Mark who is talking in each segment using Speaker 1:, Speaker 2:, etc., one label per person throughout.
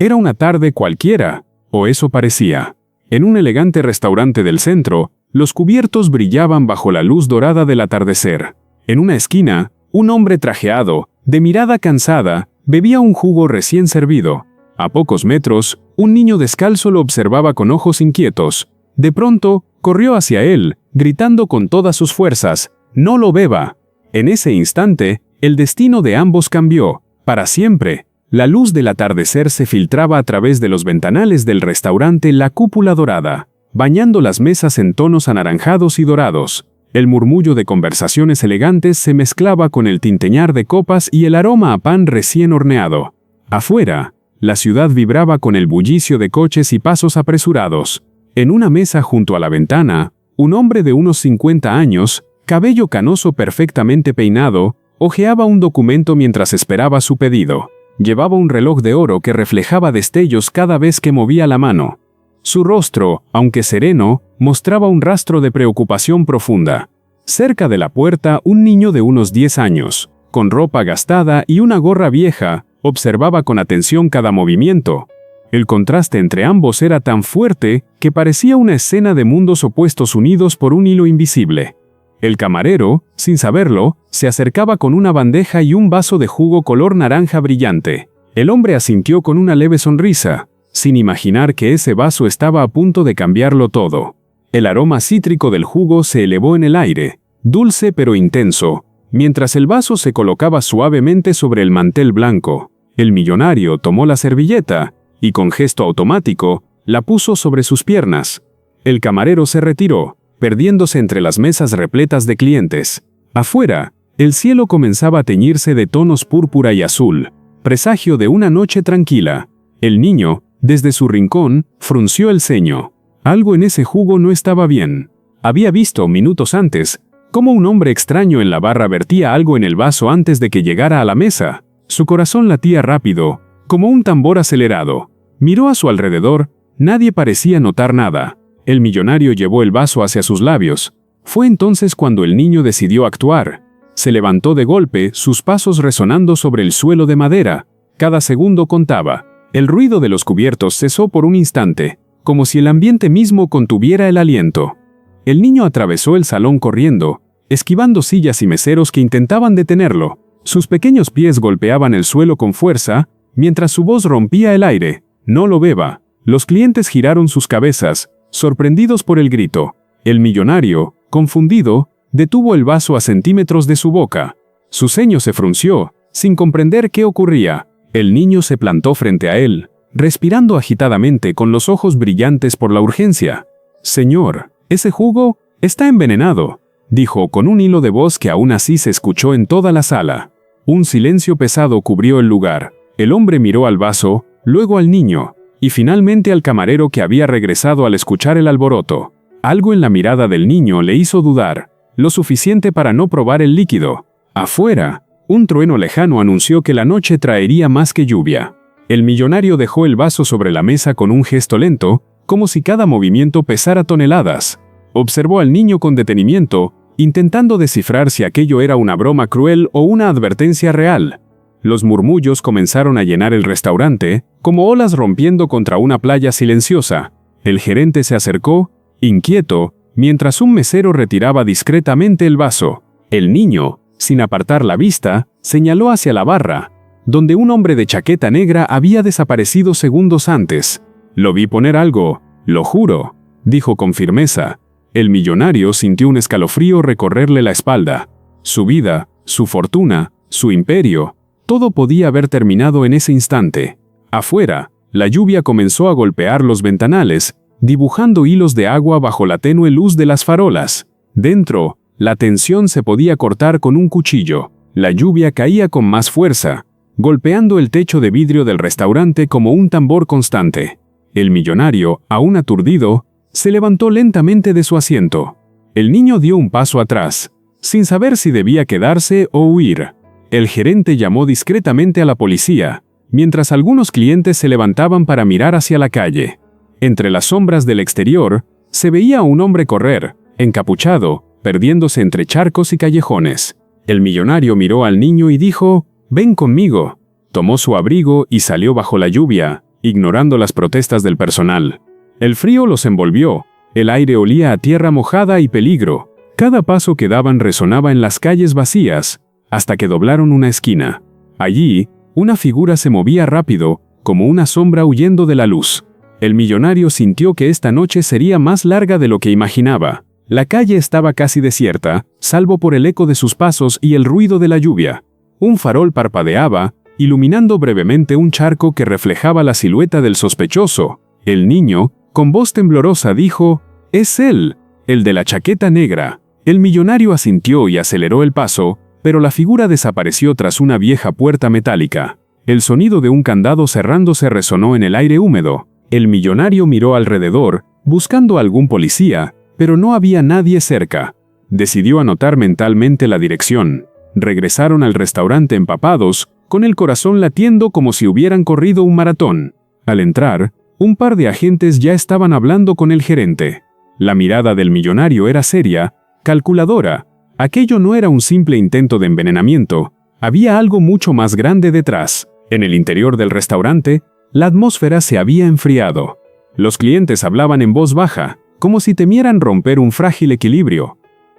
Speaker 1: Era una tarde cualquiera, o eso parecía. En un elegante restaurante del centro, los cubiertos brillaban bajo la luz dorada del atardecer. En una esquina, un hombre trajeado, de mirada cansada, bebía un jugo recién servido. A pocos metros, un niño descalzo lo observaba con ojos inquietos. De pronto, corrió hacia él, gritando con todas sus fuerzas, «¡No lo beba!». En ese instante, el destino de ambos cambió, para siempre. La luz del atardecer se filtraba a través de los ventanales del restaurante La Cúpula Dorada, bañando las mesas en tonos anaranjados y dorados. El murmullo de conversaciones elegantes se mezclaba con el tinteñar de copas y el aroma a pan recién horneado. Afuera, la ciudad vibraba con el bullicio de coches y pasos apresurados. En una mesa junto a la ventana, un hombre de unos 50 años, cabello canoso perfectamente peinado, hojeaba un documento mientras esperaba su pedido. Llevaba un reloj de oro que reflejaba destellos cada vez que movía la mano. Su rostro, aunque sereno, mostraba un rastro de preocupación profunda. Cerca de la puerta, un niño de unos 10 años, con ropa gastada y una gorra vieja, observaba con atención cada movimiento. El contraste entre ambos era tan fuerte que parecía una escena de mundos opuestos unidos por un hilo invisible. El camarero, sin saberlo, se acercaba con una bandeja y un vaso de jugo color naranja brillante. El hombre asintió con una leve sonrisa, sin imaginar que ese vaso estaba a punto de cambiarlo todo. El aroma cítrico del jugo se elevó en el aire, dulce pero intenso, mientras el vaso se colocaba suavemente sobre el mantel blanco. El millonario tomó la servilleta y, con gesto automático, la puso sobre sus piernas. El camarero se retiró, perdiéndose entre las mesas repletas de clientes. Afuera, el cielo comenzaba a teñirse de tonos púrpura y azul, presagio de una noche tranquila. El niño, desde su rincón, frunció el ceño. Algo en ese jugo no estaba bien. Había visto, minutos antes, cómo un hombre extraño en la barra vertía algo en el vaso antes de que llegara a la mesa. Su corazón latía rápido, como un tambor acelerado. Miró a su alrededor, nadie parecía notar nada. El millonario llevó el vaso hacia sus labios. Fue entonces cuando el niño decidió actuar. Se levantó de golpe, sus pasos resonando sobre el suelo de madera. Cada segundo contaba. El ruido de los cubiertos cesó por un instante, como si el ambiente mismo contuviera el aliento. El niño atravesó el salón corriendo, esquivando sillas y meseros que intentaban detenerlo. Sus pequeños pies golpeaban el suelo con fuerza, mientras su voz rompía el aire. «No lo beba». Los clientes giraron sus cabezas, sorprendidos por el grito. El millonario, confundido, detuvo el vaso a centímetros de su boca. Su ceño se frunció, sin comprender qué ocurría. El niño se plantó frente a él, respirando agitadamente con los ojos brillantes por la urgencia. «Señor, ese jugo está envenenado», dijo con un hilo de voz que aún así se escuchó en toda la sala. Un silencio pesado cubrió el lugar. El hombre miró al vaso, luego al niño, y finalmente al camarero que había regresado al escuchar el alboroto. Algo en la mirada del niño le hizo dudar, lo suficiente para no probar el líquido. Afuera, un trueno lejano anunció que la noche traería más que lluvia. El millonario dejó el vaso sobre la mesa con un gesto lento, como si cada movimiento pesara toneladas. Observó al niño con detenimiento, intentando descifrar si aquello era una broma cruel o una advertencia real. Los murmullos comenzaron a llenar el restaurante, como olas rompiendo contra una playa silenciosa. El gerente se acercó, inquieto, mientras un mesero retiraba discretamente el vaso. El niño, sin apartar la vista, señaló hacia la barra, donde un hombre de chaqueta negra había desaparecido segundos antes. «Lo vi poner algo, lo juro», dijo con firmeza. El millonario sintió un escalofrío recorrerle la espalda. Su vida, su fortuna, su imperio, todo podía haber terminado en ese instante. Afuera, la lluvia comenzó a golpear los ventanales, dibujando hilos de agua bajo la tenue luz de las farolas. Dentro, la tensión se podía cortar con un cuchillo. La lluvia caía con más fuerza, golpeando el techo de vidrio del restaurante como un tambor constante. El millonario, aún aturdido, se levantó lentamente de su asiento. El niño dio un paso atrás, sin saber si debía quedarse o huir. El gerente llamó discretamente a la policía, mientras algunos clientes se levantaban para mirar hacia la calle. Entre las sombras del exterior, se veía a un hombre correr, encapuchado, perdiéndose entre charcos y callejones. El millonario miró al niño y dijo, «Ven conmigo». Tomó su abrigo y salió bajo la lluvia, ignorando las protestas del personal. El frío los envolvió, el aire olía a tierra mojada y peligro. Cada paso que daban resonaba en las calles vacías, hasta que doblaron una esquina. Allí, una figura se movía rápido, como una sombra huyendo de la luz. El millonario sintió que esta noche sería más larga de lo que imaginaba. La calle estaba casi desierta, salvo por el eco de sus pasos y el ruido de la lluvia. Un farol parpadeaba, iluminando brevemente un charco que reflejaba la silueta del sospechoso. El niño, con voz temblorosa, dijo: «Es él, el de la chaqueta negra». El millonario asintió y aceleró el paso, pero la figura desapareció tras una vieja puerta metálica. El sonido de un candado cerrándose resonó en el aire húmedo. El millonario miró alrededor, buscando a algún policía, pero no había nadie cerca. Decidió anotar mentalmente la dirección. Regresaron al restaurante empapados, con el corazón latiendo como si hubieran corrido un maratón. Al entrar, un par de agentes ya estaban hablando con el gerente. La mirada del millonario era seria, calculadora. Aquello no era un simple intento de envenenamiento, había algo mucho más grande detrás. En el interior del restaurante, la atmósfera se había enfriado. Los clientes hablaban en voz baja, como si temieran romper un frágil equilibrio.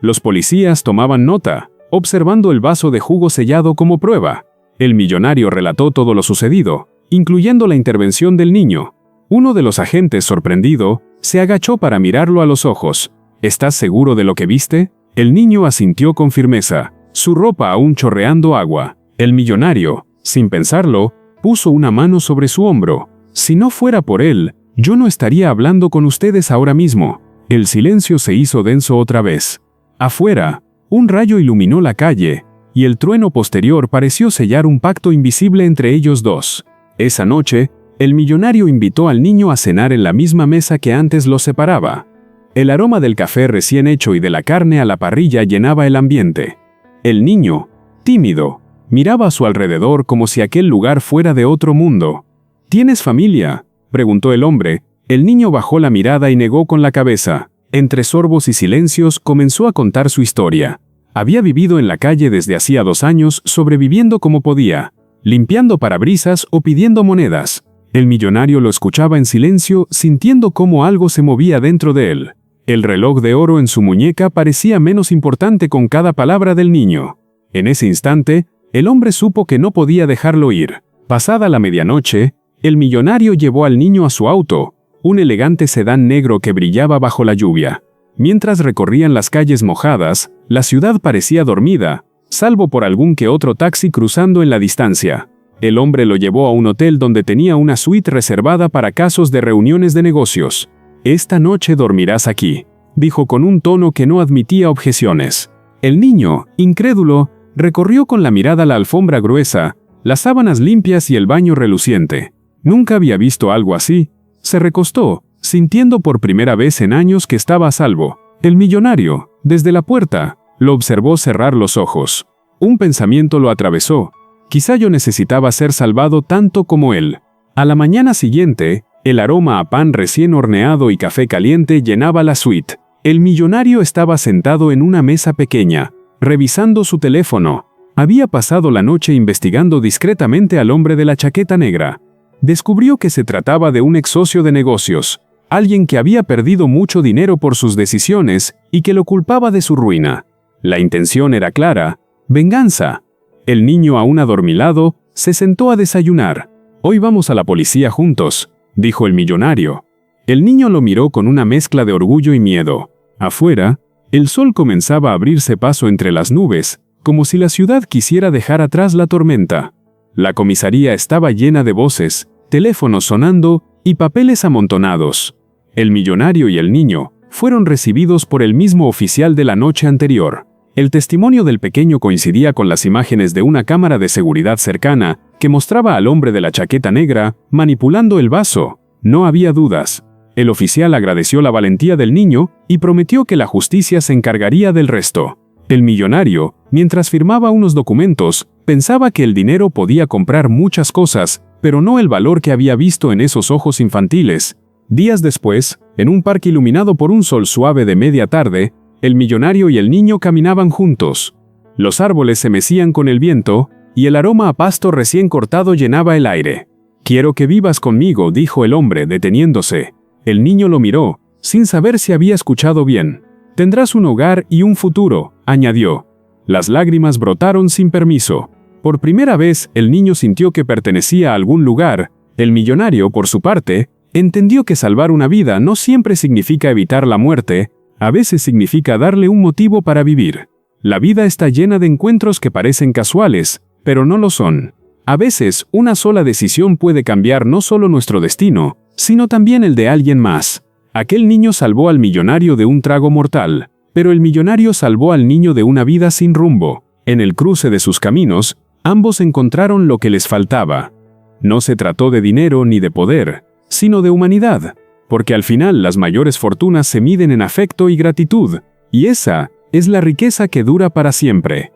Speaker 1: Los policías tomaban nota, observando el vaso de jugo sellado como prueba. El millonario relató todo lo sucedido, incluyendo la intervención del niño. Uno de los agentes, sorprendido, se agachó para mirarlo a los ojos. «¿Estás seguro de lo que viste?» El niño asintió con firmeza, su ropa aún chorreando agua. El millonario, sin pensarlo, puso una mano sobre su hombro. «Si no fuera por él, yo no estaría hablando con ustedes ahora mismo». El silencio se hizo denso otra vez. Afuera, un rayo iluminó la calle, y el trueno posterior pareció sellar un pacto invisible entre ellos dos. Esa noche, el millonario invitó al niño a cenar en la misma mesa que antes los separaba. El aroma del café recién hecho y de la carne a la parrilla llenaba el ambiente. El niño, tímido, miraba a su alrededor como si aquel lugar fuera de otro mundo. «¿Tienes familia?», preguntó el hombre. El niño bajó la mirada y negó con la cabeza. Entre sorbos y silencios comenzó a contar su historia. Había vivido en la calle desde hacía 2 años, sobreviviendo como podía, limpiando parabrisas o pidiendo monedas. El millonario lo escuchaba en silencio, sintiendo cómo algo se movía dentro de él. El reloj de oro en su muñeca parecía menos importante con cada palabra del niño. En ese instante, el hombre supo que no podía dejarlo ir. Pasada la medianoche, el millonario llevó al niño a su auto, un elegante sedán negro que brillaba bajo la lluvia. Mientras recorrían las calles mojadas, la ciudad parecía dormida, salvo por algún que otro taxi cruzando en la distancia. El hombre lo llevó a un hotel donde tenía una suite reservada para casos de reuniones de negocios. «Esta noche dormirás aquí», dijo con un tono que no admitía objeciones. El niño, incrédulo, recorrió con la mirada la alfombra gruesa, las sábanas limpias y el baño reluciente. Nunca había visto algo así. Se recostó, sintiendo por primera vez en años que estaba a salvo. El millonario, desde la puerta, lo observó cerrar los ojos. Un pensamiento lo atravesó. Quizá yo necesitaba ser salvado tanto como él. A la mañana siguiente, el aroma a pan recién horneado y café caliente llenaba la suite. El millonario estaba sentado en una mesa pequeña, revisando su teléfono. Había pasado la noche investigando discretamente al hombre de la chaqueta negra. Descubrió que se trataba de un ex socio de negocios, alguien que había perdido mucho dinero por sus decisiones y que lo culpaba de su ruina. La intención era clara: venganza. El niño, aún adormilado, se sentó a desayunar. «Hoy vamos a la policía juntos», dijo el millonario. El niño lo miró con una mezcla de orgullo y miedo. Afuera, el sol comenzaba a abrirse paso entre las nubes, como si la ciudad quisiera dejar atrás la tormenta. La comisaría estaba llena de voces, teléfonos sonando y papeles amontonados. El millonario y el niño fueron recibidos por el mismo oficial de la noche anterior. El testimonio del pequeño coincidía con las imágenes de una cámara de seguridad cercana que mostraba al hombre de la chaqueta negra manipulando el vaso. No había dudas. El oficial agradeció la valentía del niño y prometió que la justicia se encargaría del resto. El millonario, mientras firmaba unos documentos, pensaba que el dinero podía comprar muchas cosas, pero no el valor que había visto en esos ojos infantiles. Días después, en un parque iluminado por un sol suave de media tarde, el millonario y el niño caminaban juntos. Los árboles se mecían con el viento, y el aroma a pasto recién cortado llenaba el aire. «Quiero que vivas conmigo», dijo el hombre, deteniéndose. El niño lo miró, sin saber si había escuchado bien. «Tendrás un hogar y un futuro», añadió. Las lágrimas brotaron sin permiso. Por primera vez, el niño sintió que pertenecía a algún lugar. El millonario, por su parte, entendió que salvar una vida no siempre significa evitar la muerte, a veces significa darle un motivo para vivir. La vida está llena de encuentros que parecen casuales, pero no lo son. A veces, una sola decisión puede cambiar no solo nuestro destino, sino también el de alguien más. Aquel niño salvó al millonario de un trago mortal, pero el millonario salvó al niño de una vida sin rumbo. En el cruce de sus caminos, ambos encontraron lo que les faltaba. No se trató de dinero ni de poder, sino de humanidad, porque al final las mayores fortunas se miden en afecto y gratitud, y esa es la riqueza que dura para siempre.